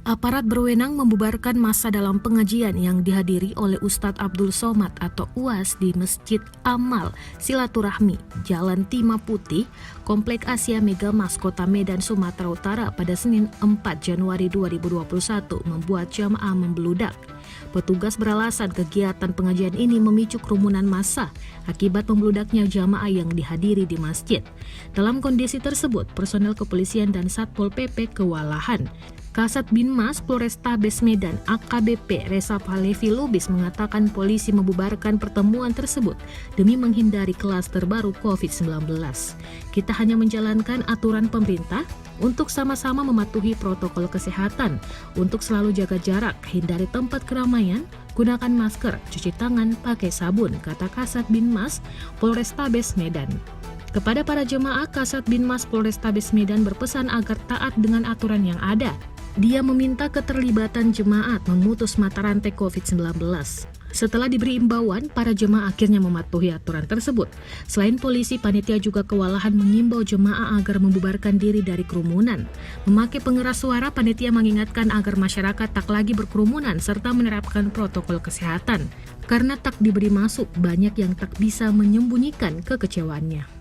Aparat berwenang membubarkan massa dalam pengajian yang dihadiri oleh Ustadz Abdul Somad atau UAS di Masjid Amal Silaturahmi, Jalan Timah Putih, Komplek Asia Megamas, Kota Medan, Sumatera Utara pada Senin 4 Januari 2021 membuat jamaah membludak. Petugas beralasan kegiatan pengajian ini memicu kerumunan massa akibat membludaknya jamaah yang dihadiri di masjid. Dalam kondisi tersebut, personel kepolisian dan Satpol PP kewalahan. Kasat Binmas Polrestabes Medan AKBP Reza Palevi Lubis mengatakan polisi membubarkan pertemuan tersebut demi menghindari klaster baru COVID-19. Kita hanya menjalankan aturan pemerintah untuk sama-sama mematuhi protokol kesehatan, untuk selalu jaga jarak, hindari tempat keramaian, gunakan masker, cuci tangan, pakai sabun, kata Kasat Binmas Polrestabes Medan. Kepada para jemaah, Kasat Binmas Polrestabes Medan berpesan agar taat dengan aturan yang ada. Dia meminta keterlibatan jemaat memutus mata rantai COVID-19. Setelah diberi imbauan, para jemaah akhirnya mematuhi aturan tersebut. Selain polisi, panitia juga kewalahan mengimbau jemaah agar membubarkan diri dari kerumunan. Memakai pengeras suara, panitia mengingatkan agar masyarakat tak lagi berkerumunan serta menerapkan protokol kesehatan. Karena tak diberi masuk, banyak yang tak bisa menyembunyikan kekecewaannya.